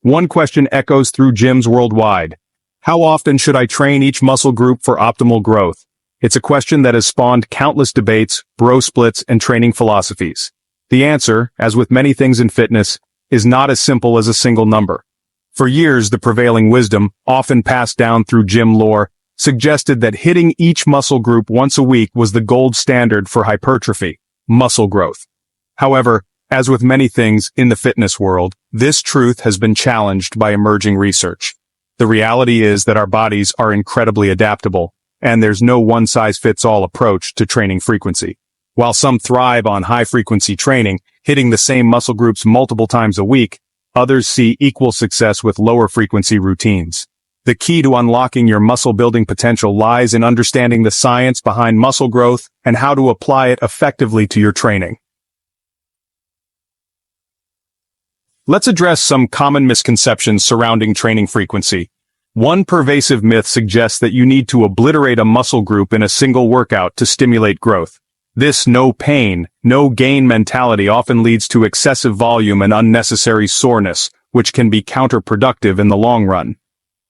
One question echoes through gyms worldwide. How often should I train each muscle group for optimal growth? It's a question that has spawned countless debates, bro splits, and training philosophies. The answer, as with many things in fitness, is not as simple as a single number. For years, the prevailing wisdom, often passed down through gym lore, suggested that hitting each muscle group once a week was the gold standard for hypertrophy, muscle growth. However, as with many things in the fitness world, this truth has been challenged by emerging research. The reality is that our bodies are incredibly adaptable, and there's no one-size-fits-all approach to training frequency. While some thrive on high-frequency training, hitting the same muscle groups multiple times a week, others see equal success with lower-frequency routines. The key to unlocking your muscle-building potential lies in understanding the science behind muscle growth and how to apply it effectively to your training. Let's address some common misconceptions surrounding training frequency. One pervasive myth suggests that you need to obliterate a muscle group in a single workout to stimulate growth. This no pain, no gain mentality often leads to excessive volume and unnecessary soreness, which can be counterproductive in the long run.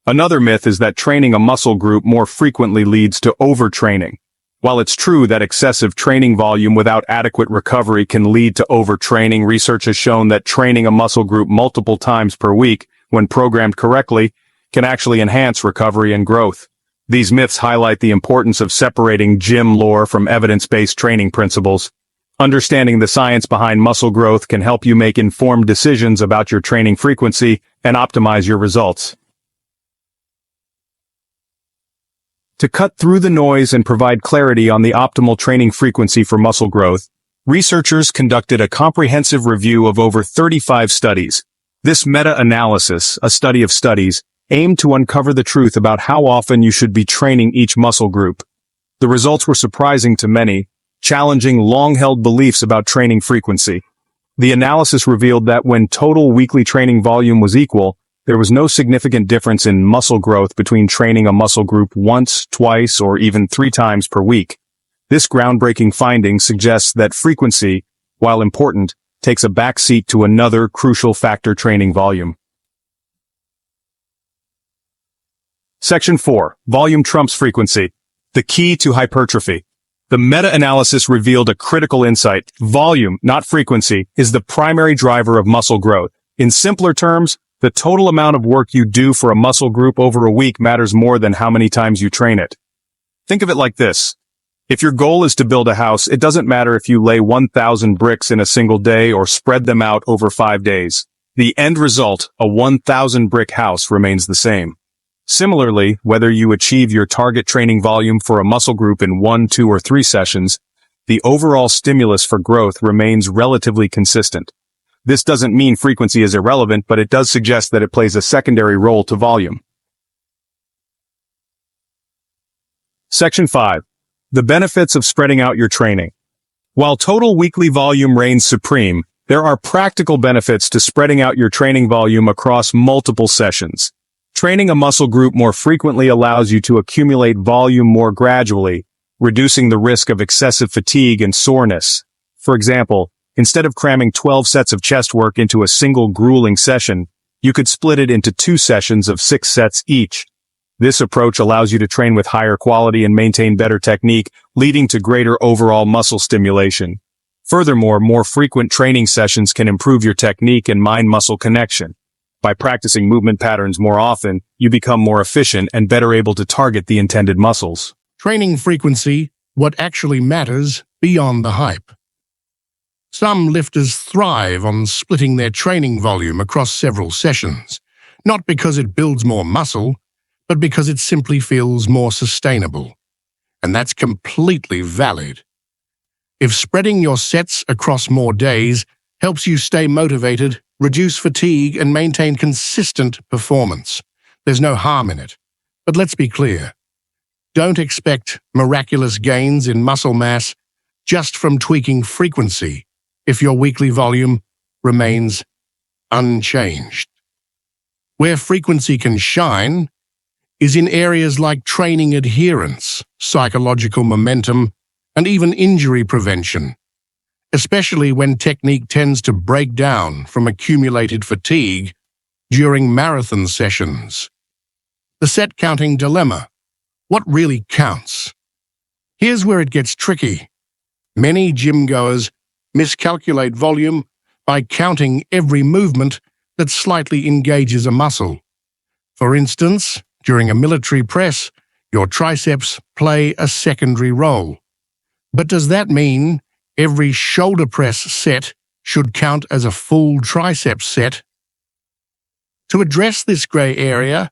Another myth is that training a muscle group more frequently leads to overtraining. While it's true that excessive training volume without adequate recovery can lead to overtraining, research has shown that training a muscle group multiple times per week, when programmed correctly, can actually enhance recovery and growth. These myths highlight the importance of separating gym lore from evidence-based training principles. Understanding the science behind muscle growth can help you make informed decisions about your training frequency and optimize your results. To cut through the noise and provide clarity on the optimal training frequency for muscle growth, researchers conducted a comprehensive review of over 35 studies. This meta-analysis, a study of studies, aimed to uncover the truth about how often you should be training each muscle group. The results were surprising to many, challenging long-held beliefs about training frequency. The analysis revealed that when total weekly training volume was equal, there was no significant difference in muscle growth between training a muscle group once, twice, or even 3 times per week. This groundbreaking finding suggests that frequency, while important, takes a backseat to another crucial factor: training volume. Section 4. Volume trumps frequency. The key to hypertrophy. The meta-analysis revealed a critical insight. Volume, not frequency, is the primary driver of muscle growth. In simpler terms, the total amount of work you do for a muscle group over a week matters more than how many times you train it. Think of it like this. If your goal is to build a house, it doesn't matter if you lay 1,000 bricks in a single day or spread them out over 5 days. The end result, a 1,000 brick house, remains the same. Similarly, whether you achieve your target training volume for a muscle group in 1, 2, or 3 sessions, the overall stimulus for growth remains relatively consistent. This doesn't mean frequency is irrelevant, but it does suggest that it plays a secondary role to volume. Section 5. The benefits of spreading out your training. While total weekly volume reigns supreme, there are practical benefits to spreading out your training volume across multiple sessions. Training a muscle group more frequently allows you to accumulate volume more gradually, reducing the risk of excessive fatigue and soreness. For example, instead of cramming 12 sets of chest work into a single grueling session, you could split it into 2 sessions of 6 sets each. This approach allows you to train with higher quality and maintain better technique, leading to greater overall muscle stimulation. Furthermore, more frequent training sessions can improve your technique and mind-muscle connection. By practicing movement patterns more often, you become more efficient and better able to target the intended muscles. Training frequency, what actually matters beyond the hype. Some lifters thrive on splitting their training volume across several sessions, not because it builds more muscle, but because it simply feels more sustainable. And that's completely valid. If spreading your sets across more days helps you stay motivated, reduce fatigue, and maintain consistent performance, there's no harm in it. But let's be clear. Don't expect miraculous gains in muscle mass just from tweaking frequency if your weekly volume remains unchanged. Where frequency can shine is in areas like training adherence, psychological momentum, and even injury prevention, especially when technique tends to break down from accumulated fatigue during marathon sessions. The set counting dilemma. What really counts? Here's where it gets tricky. Many gym goers miscalculate volume by counting every movement that slightly engages a muscle. For instance, during a military press, your triceps play a secondary role. But does that mean every shoulder press set should count as a full tricep set? To address this grey area,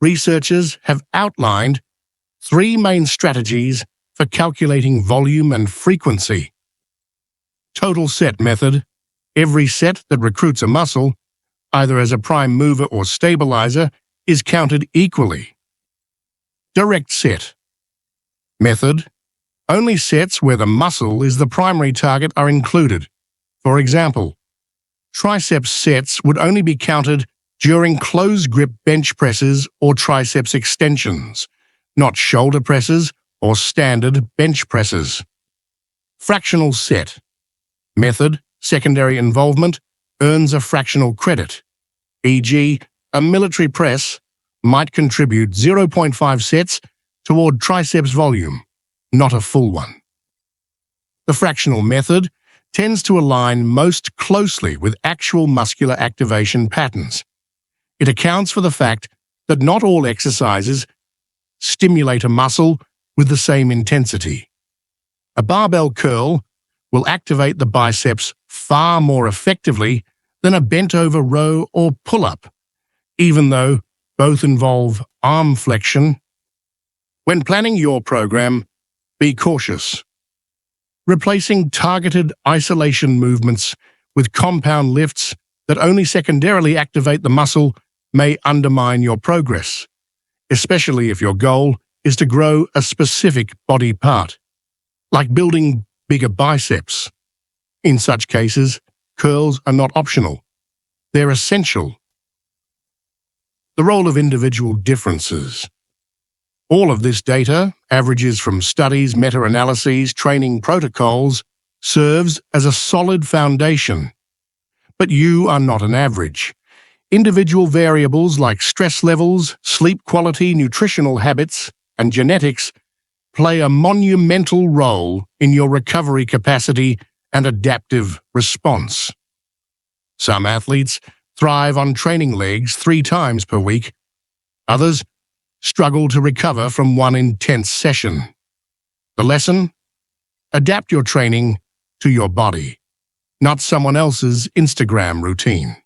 researchers have outlined 3 main strategies for calculating volume and frequency. Total set method. Every set that recruits a muscle, either as a prime mover or stabilizer, is counted equally. Direct set method. Only sets where the muscle is the primary target are included. For example, triceps sets would only be counted during close-grip bench presses or triceps extensions, not shoulder presses or standard bench presses. Fractional set method. Secondary involvement earns a fractional credit. E.g., a military press might contribute 0.5 sets toward triceps volume, not a full one. The fractional method tends to align most closely with actual muscular activation patterns. It accounts for the fact that not all exercises stimulate a muscle with the same intensity. A barbell curl will activate the biceps far more effectively than a bent-over row or pull-up, even though both involve arm flexion. When planning your program, be cautious. Replacing targeted isolation movements with compound lifts that only secondarily activate the muscle may undermine your progress, especially if your goal is to grow a specific body part, like building bigger biceps. In such cases, curls are not optional. They're essential. The role of individual differences. All of this data, averages from studies, meta-analyses, training protocols, serves as a solid foundation. But you are not an average. Individual variables like stress levels, sleep quality, nutritional habits, and genetics play a monumental role in your recovery capacity and adaptive response. Some athletes thrive on training legs 3 times per week. Others struggle to recover from one intense session. The lesson? Adapt your training to your body, not someone else's Instagram routine.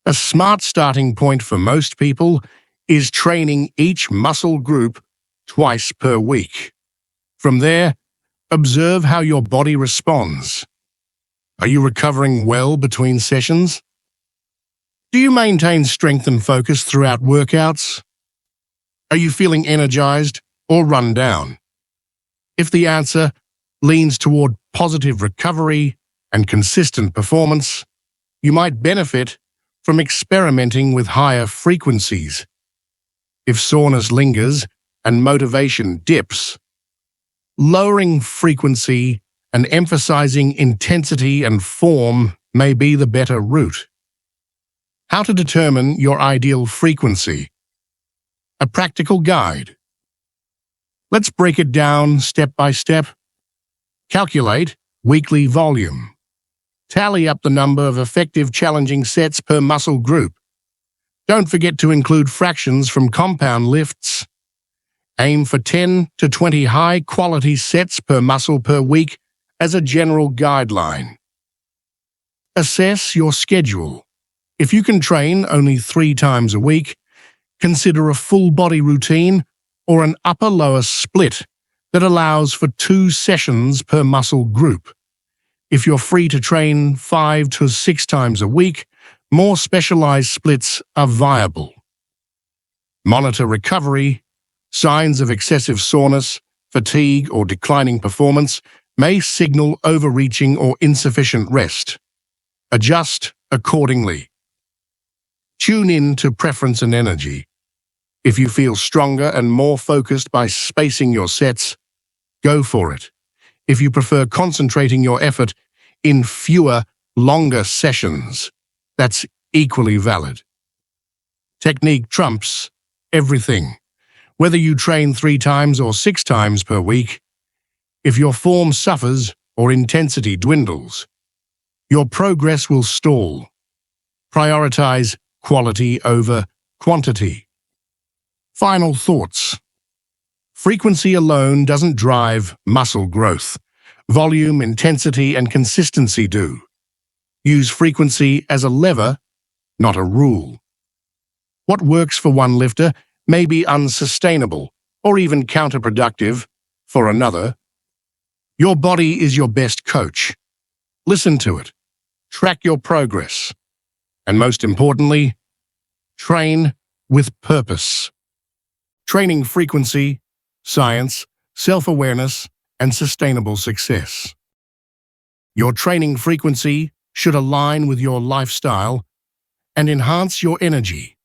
A smart starting point for most people is training each muscle group twice per week. From there, observe how your body responds. Are you recovering well between sessions? Do you maintain strength and focus throughout workouts? Are you feeling energized or run down? If the answer leans toward positive recovery and consistent performance, you might benefit from experimenting with higher frequencies. If soreness lingers and motivation dips, lowering frequency and emphasizing intensity and form may be the better route. How to determine your ideal frequency. A practical guide. Let's break it down step by step. Calculate weekly volume. Tally up the number of effective challenging sets per muscle group. Don't forget to include fractions from compound lifts. Aim for 10 to 20 high-quality sets per muscle per week as a general guideline. Assess your schedule. If you can train only 3 times a week, consider a full-body routine or an upper-lower split that allows for 2 sessions per muscle group. If you're free to train 5 to 6 times a week, more specialized splits are viable. Monitor recovery. Signs of excessive soreness, fatigue, or declining performance may signal overreaching or insufficient rest. Adjust accordingly. Tune in to preference and energy. If you feel stronger and more focused by spacing your sets, go for it. If you prefer concentrating your effort in fewer, longer sessions, that's equally valid. Technique trumps everything. Whether you train 3 times or 6 times per week, if your form suffers or intensity dwindles, your progress will stall. Prioritize quality over quantity. Final thoughts. Frequency alone doesn't drive muscle growth. Volume, intensity, and consistency do. Use frequency as a lever, not a rule. What works for one lifter may be unsustainable or even counterproductive for another. Your body is your best coach. Listen to it. Track your progress. And most importantly, train with purpose. Training frequency, science, self-awareness, and sustainable success. Your training frequency should align with your lifestyle and enhance your energy,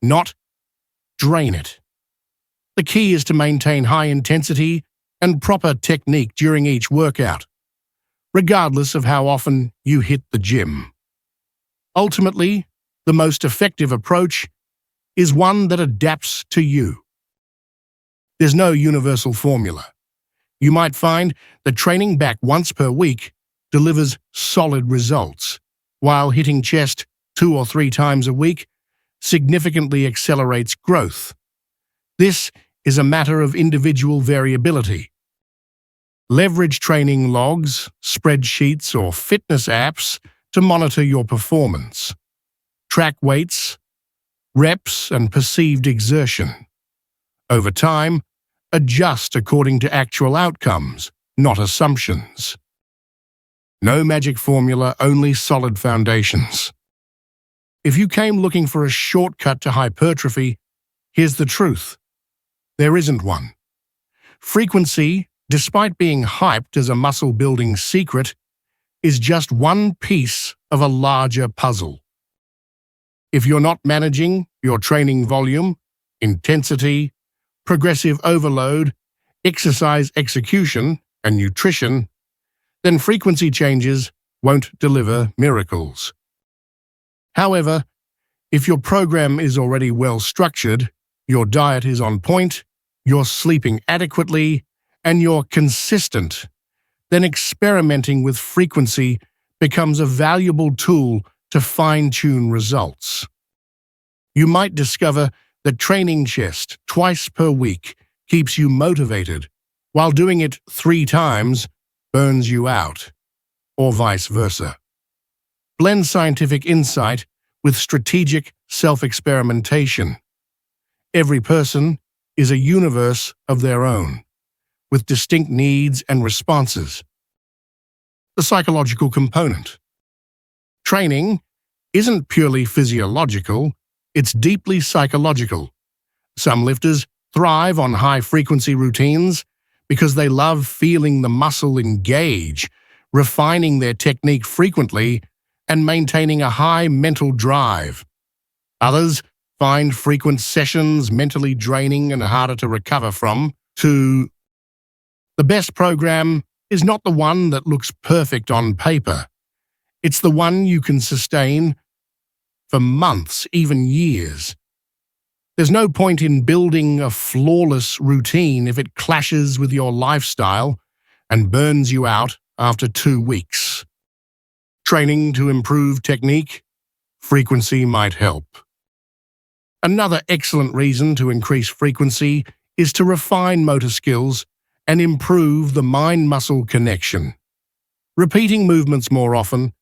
not drain it. The key is to maintain high intensity and proper technique during each workout, regardless of how often you hit the gym. Ultimately, the most effective approach is one that adapts to you. There's no universal formula. You might find that training back once per week delivers solid results, while hitting chest 2 or 3 times a week significantly accelerates growth. This is a matter of individual variability. Leverage training logs, spreadsheets, or fitness apps to monitor your performance. Track weights, reps, and perceived exertion. Over time, adjust according to actual outcomes, not assumptions. No magic formula, only solid foundations. If you came looking for a shortcut to hypertrophy, here's the truth. There isn't one. Frequency, despite being hyped as a muscle-building secret, is just one piece of a larger puzzle. If you're not managing your training volume, intensity, progressive overload, exercise execution, and nutrition, then frequency changes won't deliver miracles. However, if your program is already well structured, your diet is on point, you're sleeping adequately, and you're consistent, then experimenting with frequency becomes a valuable tool to fine-tune results. You might discover that training chest twice per week keeps you motivated, while doing it 3 times burns you out, or vice versa. Blend scientific insight with strategic self-experimentation. Every person is a universe of their own, with distinct needs and responses. The psychological component. Training isn't purely physiological, it's deeply psychological. Some lifters thrive on high-frequency routines because they love feeling the muscle engage, refining their technique frequently, and maintaining a high mental drive. Others find frequent sessions mentally draining and harder to recover from. The best program is not the one that looks perfect on paper. It's the one you can sustain for months, even years. There's no point in building a flawless routine if it clashes with your lifestyle and burns you out after 2 weeks. Training to improve technique, frequency might help. Another excellent reason to increase frequency is to refine motor skills and improve the mind-muscle connection. Repeating movements more often,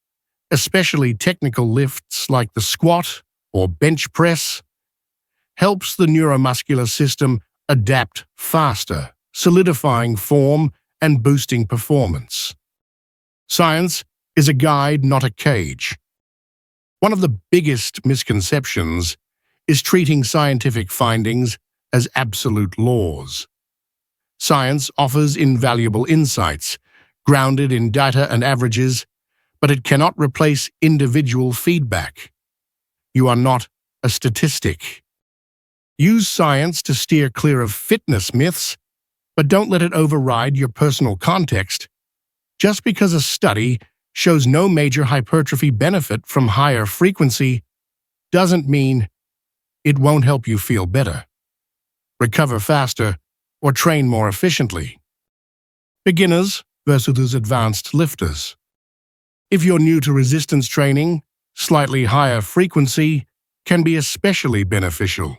especially technical lifts like the squat or bench press, helps the neuromuscular system adapt faster, solidifying form and boosting performance. Science is a guide, not a cage. One of the biggest misconceptions is treating scientific findings as absolute laws. Science offers invaluable insights, grounded in data and averages, but it cannot replace individual feedback. You are not a statistic. Use science to steer clear of fitness myths, but don't let it override your personal context. Just because a study shows no major hypertrophy benefit from higher frequency doesn't mean it won't help you feel better, recover faster, or train more efficiently. Beginners versus advanced lifters. If you're new to resistance training, slightly higher frequency can be especially beneficial.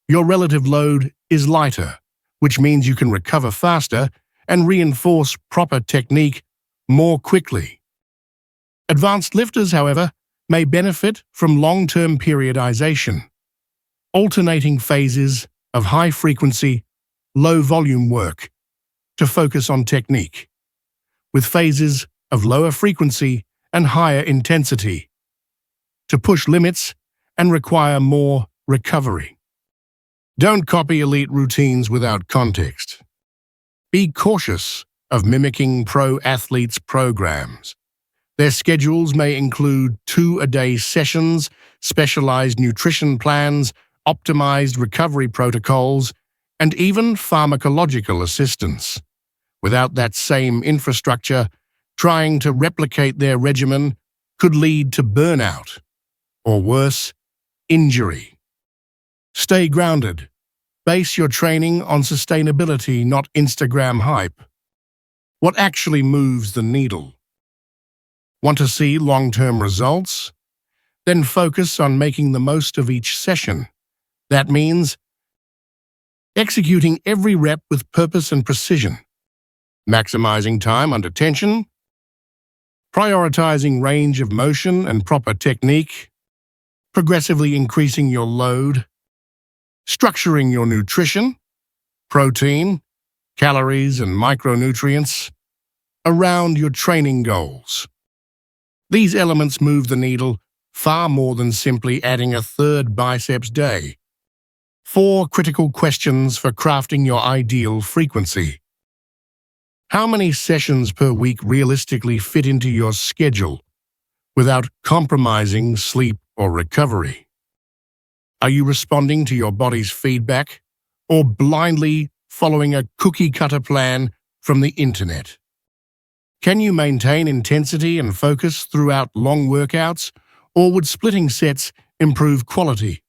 Your relative load is lighter, which means you can recover faster and reinforce proper technique more quickly. Advanced lifters, however, may benefit from long-term periodization, alternating phases of high-frequency, low-volume work to focus on technique, with phases of lower frequency and higher intensity to push limits and require more recovery. Don't copy elite routines without context. Be cautious of mimicking pro athletes' programs. Their schedules may include 2-a-day sessions, specialized nutrition plans, optimized recovery protocols, and even pharmacological assistance. Without that same infrastructure, trying to replicate their regimen could lead to burnout, or worse, injury. Stay grounded. Base your training on sustainability, not Instagram hype. What actually moves the needle? Want to see long-term results? Then focus on making the most of each session. That means executing every rep with purpose and precision, maximizing time under tension, prioritizing range of motion and proper technique, progressively increasing your load, structuring your nutrition, protein, calories, and micronutrients around your training goals. These elements move the needle far more than simply adding a third biceps day. 4 critical questions for crafting your ideal frequency. How many sessions per week realistically fit into your schedule without compromising sleep or recovery? Are you responding to your body's feedback or blindly following a cookie-cutter plan from the internet? Can you maintain intensity and focus throughout long workouts, or would splitting sets improve quality?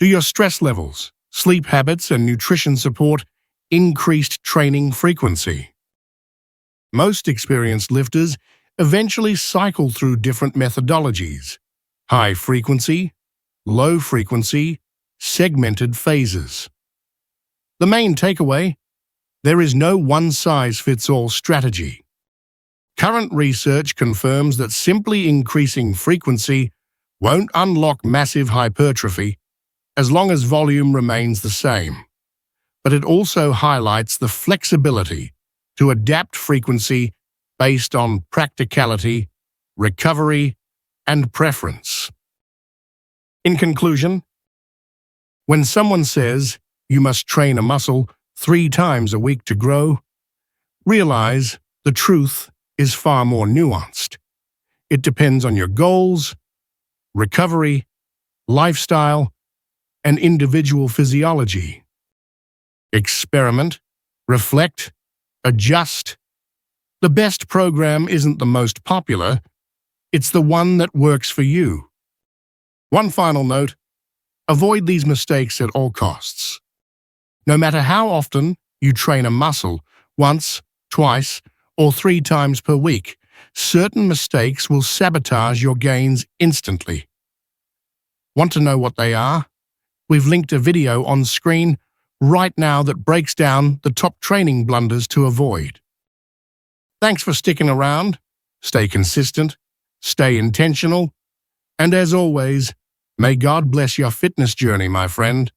Do your stress levels, sleep habits, and nutrition support increased training frequency? Most experienced lifters eventually cycle through different methodologies: high frequency, low frequency, segmented phases. The main takeaway: there is no one-size-fits-all strategy. Current research confirms that simply increasing frequency won't unlock massive hypertrophy as long as volume remains the same. But it also highlights the flexibility to adapt frequency based on practicality, recovery, and preference. In conclusion, when someone says you must train a muscle 3 times a week to grow, realize the truth is far more nuanced. It depends on your goals, recovery, lifestyle, and individual physiology. Experiment, reflect, adjust. The best program isn't the most popular, it's the one that works for you. One final note: avoid these mistakes at all costs. No matter how often you train a muscle, once, twice, or 3 times per week, certain mistakes will sabotage your gains instantly. Want to know what they are? We've linked a video on screen right now that breaks down the top training blunders to avoid. Thanks for sticking around. Stay consistent, stay intentional, and as always, may God bless your fitness journey, my friend.